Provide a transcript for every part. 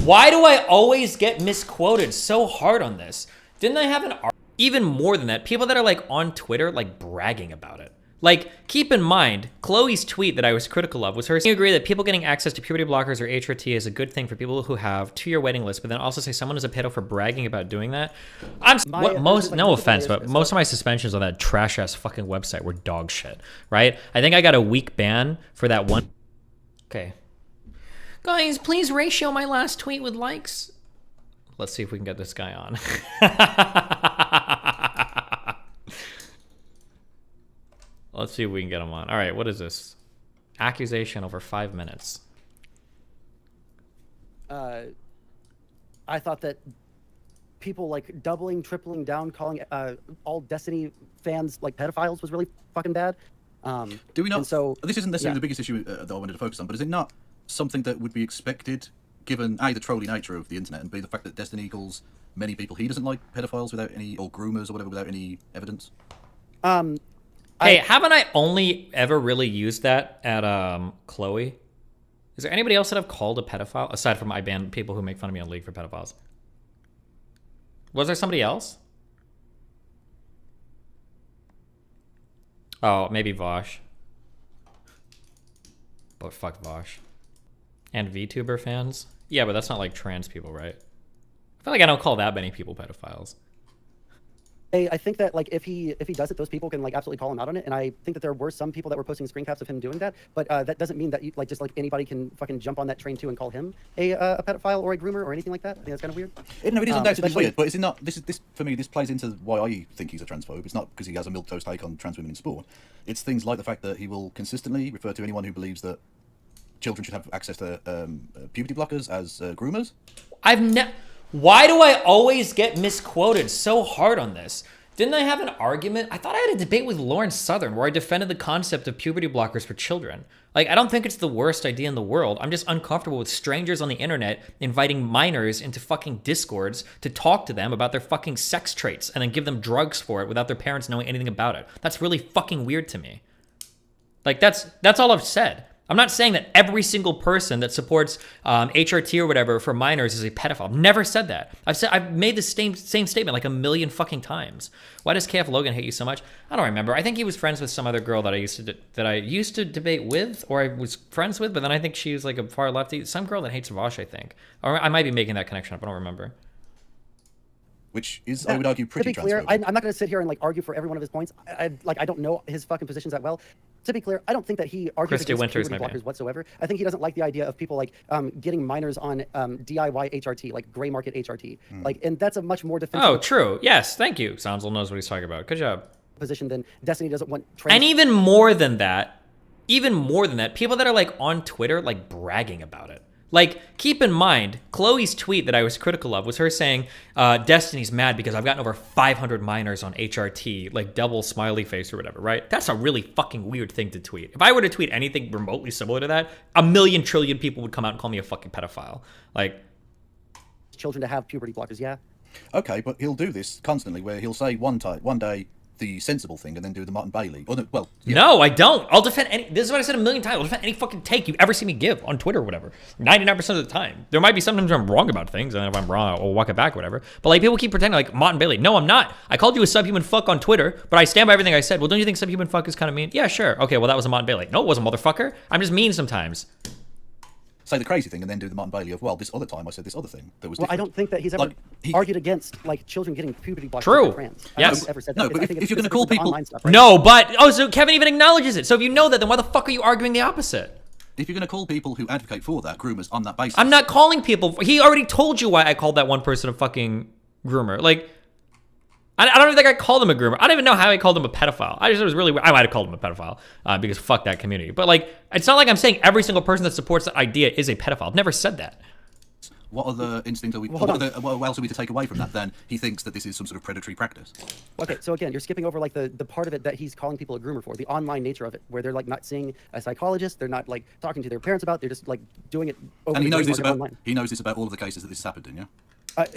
Why do I always get misquoted so hard on this? Didn't I have an even more than that? People that are like on Twitter, like bragging about it. Like, keep in mind, Chloe's tweet that I was critical of was her saying, "You agree that people getting access to puberty blockers or HRT is a good thing for people who have 2-year waiting lists," but then also say someone is a pedo for bragging about doing that? No offense, but most of my suspensions on that trash ass fucking website were dog shit, right? I think I got a week ban for that one. Okay. Guys, please ratio my last tweet with likes. Let's see if we can get this guy on. Let's see if we can get him on. All right, what is this? Accusation over 5 minutes. I thought that people like doubling, tripling down, calling all Destiny fans like pedophiles was really fucking bad. Do we not? So this isn't necessarily the biggest issue that I wanted to focus on, but is it not something that would be expected, given A, the trolly nature of the internet, and B, the fact that Destiny calls many people he doesn't like pedophiles without any, or groomers or whatever, without any evidence? Hey, haven't I only ever really used that at Chloe? Is there anybody else that I've called a pedophile aside from I ban people who make fun of me on League for pedophiles? Was there somebody else? Oh, maybe Vosh. But fuck Vosh. And VTuber fans? Yeah, but that's not like trans people, right? I feel like I don't call that many people pedophiles. I think that like if he does it, those people can like absolutely call him out on it. And I think that there were some people that were posting screen caps of him doing that, but that doesn't mean that you like just like anybody can fucking jump on that train too and call him a pedophile or a groomer or anything like that. I think that's kind of weird. No, it is undoubtedly weird, but is it not? This for me. This plays into why I think he's a transphobe. It's not because he has a milquetoast take on trans women in sport. It's things like the fact that he will consistently refer to anyone who believes that children should have access to puberty blockers as groomers. Why do I always get misquoted so hard on this? Didn't I have an argument? I thought I had a debate with Lawrence Southern where I defended the concept of puberty blockers for children. Like, I don't think it's the worst idea in the world. I'm just uncomfortable with strangers on the internet inviting minors into fucking discords to talk to them about their fucking sex traits and then give them drugs for it without their parents knowing anything about it. That's really fucking weird to me. Like, that's all I've said. I'm not saying that every single person that supports HRT or whatever for minors is a pedophile. I've never said that. I've made the same statement like a million fucking times. Why does KF Logan hate you so much? I don't remember. I think he was friends with some other girl that I used to debate with, or I was friends with, but then I think she was like a far lefty. Some girl that hates Vosh, I think. Or I might be making that connection up. I don't remember. Which is, I would argue, pretty to be clear, transphobic. I'm not going to sit here and like argue for every one of his points. I don't know his fucking positions that well. To be clear, I don't think that he argues against puberty blockers whatsoever. I think he doesn't like the idea of people like getting minors on DIY HRT, like gray market HRT. Like, and that's a much more defensive. Oh, true. Yes, thank you. Sanzel knows what he's talking about. Good job. Position than Destiny doesn't want. Trans And even more than that, people that are like on Twitter, like bragging about it. Like, keep in mind, Chloe's tweet that I was critical of was her saying, Destiny's mad because I've gotten over 500 minors on HRT, like double smiley face or whatever, right? That's a really fucking weird thing to tweet. If I were to tweet anything remotely similar to that, a million trillion people would come out and call me a fucking pedophile. Like, children to have puberty blockers, yeah. Okay, but he'll do this constantly, where he'll say one day the sensible thing and then do the Martin Bailey. Or well, yeah. No, I don't. I'll defend any. This is what I said a million times. I'll defend any fucking take you ever see me give on Twitter or whatever. 99% of the time. There might be sometimes I'm wrong about things, and if I'm wrong, I'll walk it back or whatever. But like people keep pretending like Martin Bailey. No, I'm not. I called you a subhuman fuck on Twitter, but I stand by everything I said. Well, don't you think subhuman fuck is kind of mean? Yeah, sure. Okay, well that was a Martin Bailey. No, it wasn't, motherfucker. I'm just mean sometimes. Say the crazy thing and then do the Martin Bailey of, well, this other time I said this other thing that was different. Well, I don't think that he's ever argued against like children getting puberty blockers. True. Trans. Yes. Ever said that. No, but if you're going to call people... Stuff, right? No, but... Oh, so Kevin even acknowledges it. So if you know that, then why the fuck are you arguing the opposite? If you're going to call people who advocate for that groomers on that basis... I'm not calling people... He already told you why I called that one person a fucking groomer. Like... I don't even think I called him a groomer. I don't even know how I called him a pedophile. I just it was really weird. I might have called him a pedophile because fuck that community. But like, it's not like I'm saying every single person that supports that idea is a pedophile. I've never said that. What other instinct are we? What else are we to take away from that? Then he thinks that this is some sort of predatory practice. Okay, so again, you're skipping over like the part of it that he's calling people a groomer for, the online nature of it, where they're like not seeing a psychologist, they're not like talking to their parents about, they're just like doing it. Over And he knows this about online. He knows this about all of the cases that this has happened in, yeah.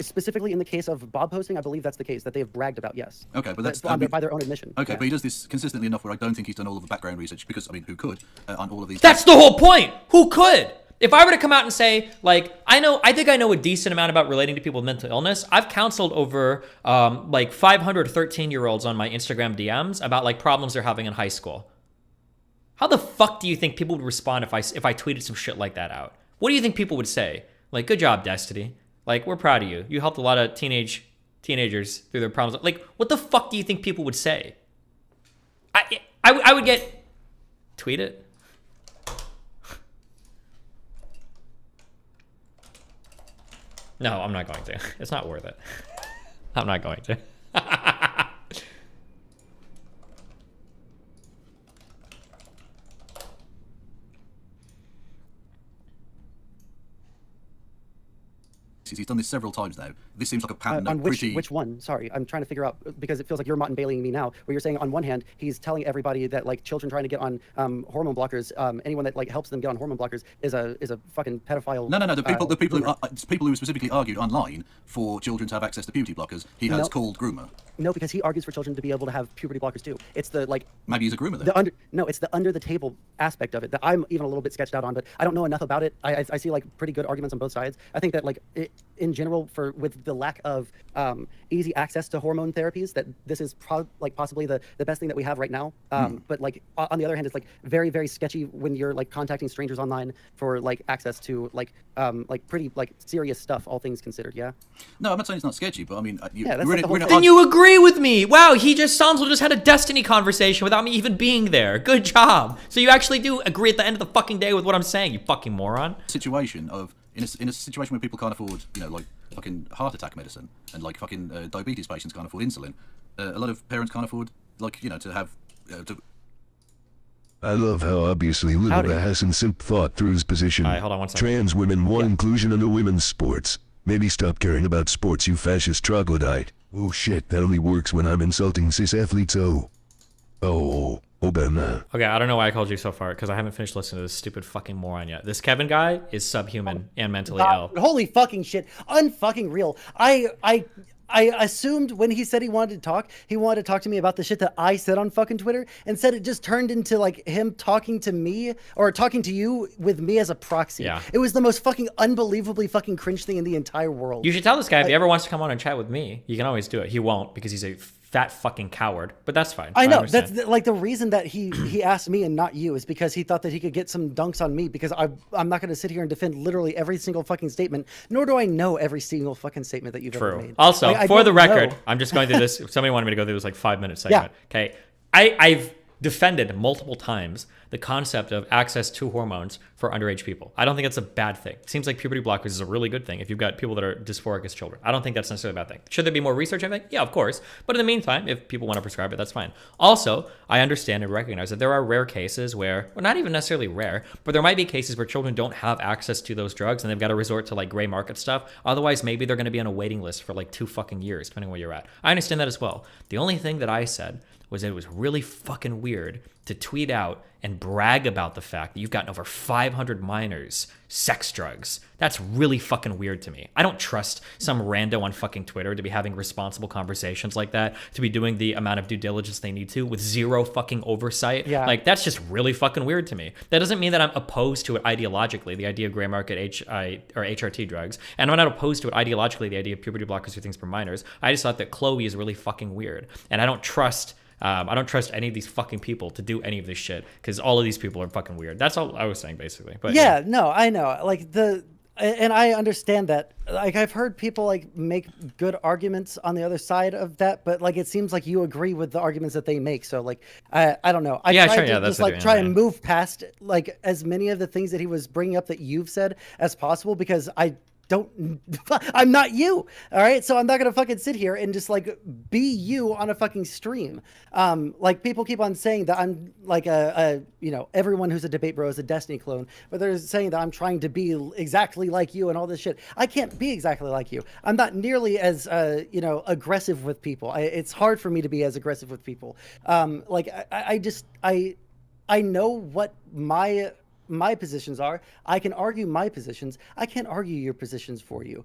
Specifically in the case of Bob posting, I believe that's the case that they have bragged about. Yes. Okay, but that's by their own admission. Okay, yeah. but he does this consistently enough where I don't think he's done all of the background research because I mean, who could on all of these? That's the whole point. Who could? if I were to come out and say, like, I think I know a decent amount about relating to people with mental illness. I've counseled over like 500 13-year-olds on my Instagram DMs about like problems they're having in high school. How the fuck do you think people would respond if I tweeted some shit like that out? What do you think people would say? Like, good job, Destiny. Like, we're proud of you. You helped a lot of teenagers through their problems. Like, what the fuck do you think people would say? I would get... Tweet it. No, I'm not going to. It's not worth it. I'm not going to. He's done this several times now. This seems like a pattern. On which one? Sorry, I'm trying to figure out, because it feels like you're Mott and Baileying me now, where you're saying on one hand he's telling everybody that like children trying to get on hormone blockers, anyone that like helps them get on hormone blockers is a fucking pedophile. No. The people who specifically argued online for children to have access to puberty blockers, he has called groomer. No, because he argues for children to be able to have puberty blockers too. It's the like. Maybe he's a groomer then. It's the under the table aspect of it that I'm even a little bit sketched out on, but I don't know enough about it. I see like pretty good arguments on both sides. I think that like in general, with the lack of easy access to hormone therapies, that this is possibly the best thing that we have right now. But like on the other hand, it's like very, very sketchy when you're like contacting strangers online for like access to like pretty like serious stuff, all things considered. Yeah. No, I'm not saying it's not sketchy, but I mean, then you agree with me. Wow, he just had a Destiny conversation without me even being there. Good job. So you actually do agree at the end of the fucking day with what I'm saying, you fucking moron. Situation of in a situation where people can't afford, like fucking heart attack medicine, and like fucking diabetes patients can't afford insulin. A lot of parents can't afford, like, to have. I love how obviously little has and simp thought through his position. All right, hold on one second. Trans women want inclusion into women's sports. Maybe stop caring about sports, you fascist troglodyte. Oh shit, that only works when I'm insulting cis athletes. Obama. Okay, I don't know why I called you so far, because I haven't finished listening to this stupid fucking moron yet. This Kevin guy is subhuman and mentally ill. Holy fucking shit. Unfucking real. I assumed when he said he wanted to talk to me about the shit that I said on fucking Twitter, and said it just turned into like him talking to me or talking to you with me as a proxy. Yeah. It was the most fucking unbelievably fucking cringe thing in the entire world. You should tell this guy if he ever wants to come on and chat with me, you can always do it. He won't, because he's a fat fucking coward, but that's fine. I know. That's like the reason that he asked me and not you is because he thought that he could get some dunks on me, because I'm not going to sit here and defend literally every single fucking statement, nor do I know every single fucking statement that you've ever made. Also, for the record, I'm just going through this. Somebody wanted me to go through this like 5-minute segment. Yeah. Okay. I've defended multiple times the concept of access to hormones for underage people. I don't think that's a bad thing. It seems like puberty blockers is a really good thing if you've got people that are dysphoric as children. I don't think that's necessarily a bad thing. Should there be more research, I think? Yeah, of course. But in the meantime, if people want to prescribe it, that's fine. Also, I understand and recognize that there are rare cases where, well, not even necessarily rare, but there might be cases where children don't have access to those drugs and they've got to resort to like gray market stuff. Otherwise, maybe they're going to be on a waiting list for like 2 fucking years, depending on where you're at. I understand that as well. The only thing that I said was that it was really fucking weird to tweet out and brag about the fact that you've gotten over 500 minors sex drugs. That's really fucking weird to me. I don't trust some rando on fucking Twitter to be having responsible conversations like that, to be doing the amount of due diligence they need to with zero fucking oversight. Yeah. Like, that's just really fucking weird to me. That doesn't mean that I'm opposed to it ideologically, the idea of gray market HRT drugs. And I'm not opposed to it ideologically, the idea of puberty blockers for things for minors. I just thought that Chloe is really fucking weird. And I don't trust any of these fucking people to do any of this shit, because all of these people are fucking weird. That's all I was saying, basically. But yeah, no, I know. Like and I understand that. Like, I've heard people like make good arguments on the other side of that, but like it seems like you agree with the arguments that they make. So like I don't know. I tried to just like try and move past like as many of the things that he was bringing up that you've said as possible, because I'm not you. All right. So I'm not going to fucking sit here and just like be you on a fucking stream. Like, people keep on saying that I'm like everyone who's a debate bro is a Destiny clone, but they're saying that I'm trying to be exactly like you and all this shit. I can't be exactly like you. I'm not nearly as, aggressive with people. It's hard for me to be as aggressive with people. Like I know what my positions are. I can argue my positions. I can't argue your positions for you.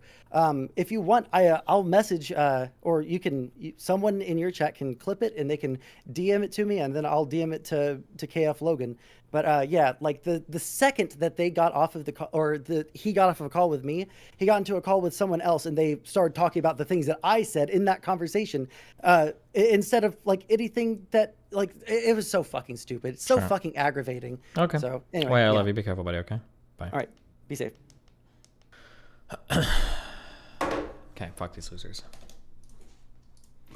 If you want, I'll message, or someone in your chat can clip it and they can DM it to me, and then I'll DM it to KF Logan. But yeah, like the second that they got off of the call, or he got off of a call with me, he got into a call with someone else, and they started talking about the things that I said in that conversation, instead of like anything that like it was so fucking stupid, so fucking aggravating. Okay. So anyway, Well, I love you. Be careful, buddy. Okay. Bye. All right. Be safe. Okay. Fuck these losers.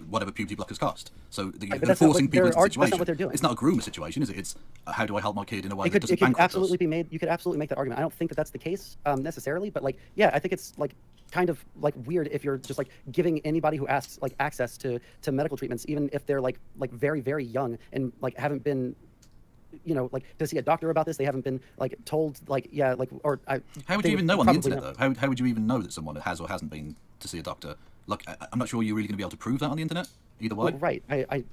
Whatever puberty blockers cost. So But they're forcing people into a that's situation. not what they're doing. It's not a groomer situation, is it? It's how do I help my kid in a way that doesn't It could bankrupt absolutely us? be made. You could absolutely make that argument. I don't think that that's the case necessarily, but like, yeah, I think it's like kind of like weird if you're just like giving anybody who asks like access to medical treatments, even if they're like very very young and like haven't been, you know, like to see a doctor about this. They haven't been like told like yeah like or I. How would you even know on the internet though? How would you even know that someone has or hasn't been to see a doctor? Like I'm not sure you're really going to be able to prove that on the internet either way. Well, right.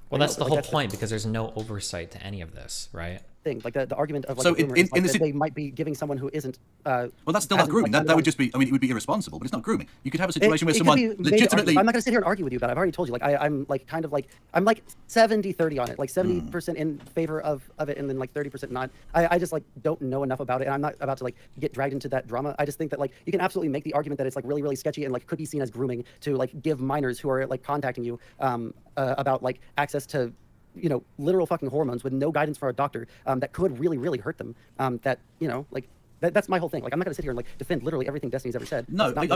Well, that's the whole point, because there's no oversight to any of this, right? Thing like the argument of like, So that they might be giving someone who isn't. Well, that's still not grooming. That would just be. I mean, it would be irresponsible, but it's not grooming. You could have a situation where someone legitimately. I'm not going to sit here and argue with you about it. I've already told you. Like I'm like kind of like I'm like 70-30 on it. Like 70% in favor of it, and then like 30% not. I just like don't know enough about it, and I'm not about to like get dragged into that drama. I just think that like you can absolutely make the argument that it's like really really sketchy and like could be seen as grooming to like give minors who are like contacting you about like access to, you know, literal fucking hormones with no guidance from a doctor that could really really hurt them. That, you know, like that's my whole thing. Like I'm not gonna sit here and like defend literally everything Destiny's ever said. No, I'm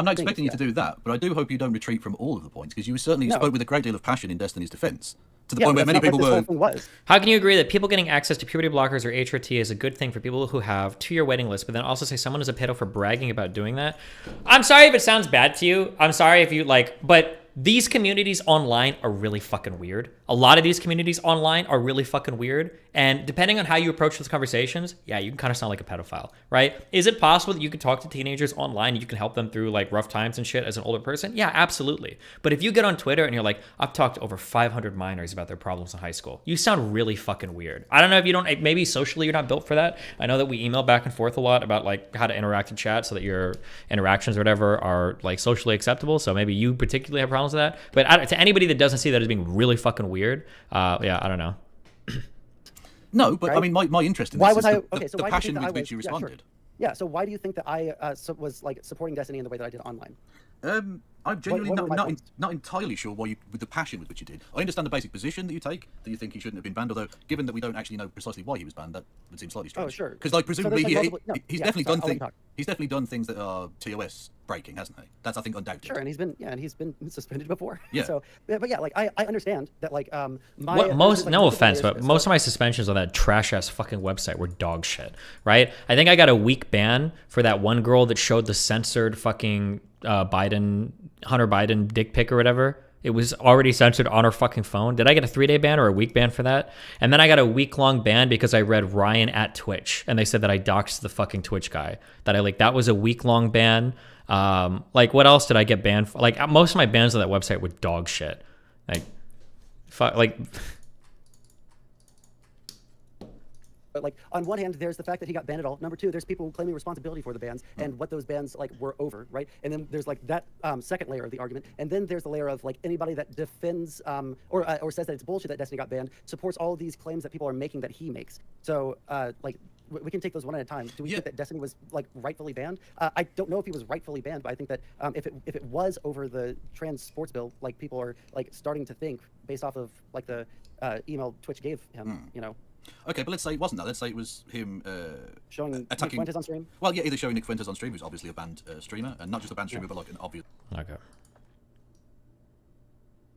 not expecting you to do that, but I do hope you don't retreat from all of the points, because you certainly spoke with a great deal of passion in Destiny's defense, to the point where many people were. How can you agree that people getting access to puberty blockers or HRT is a good thing for people who have 2-year waiting lists, but then also say someone is a pedo for bragging about doing that? I'm sorry if it sounds bad to you. I'm sorry if you like, but these communities online are really fucking weird. A lot of these communities online are really fucking weird. And depending on how you approach those conversations, yeah, you can kind of sound like a pedophile, right? Is it possible that you can talk to teenagers online and you can help them through like rough times and shit as an older person? Yeah, absolutely. But if you get on Twitter and you're like, I've talked to over 500 minors about their problems in high school, you sound really fucking weird. I don't know if you don't, maybe socially you're not built for that. I know that we email back and forth a lot about like how to interact in chat so that your interactions or whatever are like socially acceptable. So maybe you particularly have problems with that. But to anybody that doesn't see that as being really fucking weird, yeah, I don't know. No, but right? I mean, my interest in this is the passion with which you responded. Yeah, so why do you think that I was like supporting Destiny in the way that I did online? I'm genuinely not entirely sure why with the passion with which you did. I understand the basic position that you take, that you think he shouldn't have been banned, although given that we don't actually know precisely why he was banned, that would seem slightly strange. Oh, sure. Because like presumably he's definitely he's definitely done things that are TOS breaking, hasn't he? That's I think undoubted. Sure, and he's been suspended before. Yeah. So, but yeah, like I understand that like no offense, but most of my suspensions on that trash ass fucking website were dog shit, right? I think I got a week ban for that one girl that showed the censored fucking Hunter Biden dick pic or whatever. It was already censored on her fucking phone. Did I get a 3-day ban or a week ban for that? And then I got a week-long ban because I read Ryan at Twitch, and they said that I doxed the fucking Twitch guy. That was a week-long ban. Like, what else did I get banned for? Like, most of my bans on that website were dog shit. But like on one hand, there's the fact that he got banned at all. Number two, there's people claiming responsibility for the bans and what those bans like were over, right? And then there's like that second layer of the argument, and then there's the layer of like anybody that defends or says that it's bullshit that Destiny got banned supports all of these claims that people are making that he makes. So like we can take those one at a time. Do we think that Destiny was like rightfully banned? I don't know if he was rightfully banned, but I think that if it was over the trans sports bill, like people are like starting to think based off of like the email Twitch gave him, you know. Okay, but let's say it wasn't that. Let's say it was him showing attacking Nick Fuentes on stream. Well, yeah, either showing Nick Fuentes on stream, who's obviously a banned streamer, and not just a banned streamer, but like an obvious. Okay.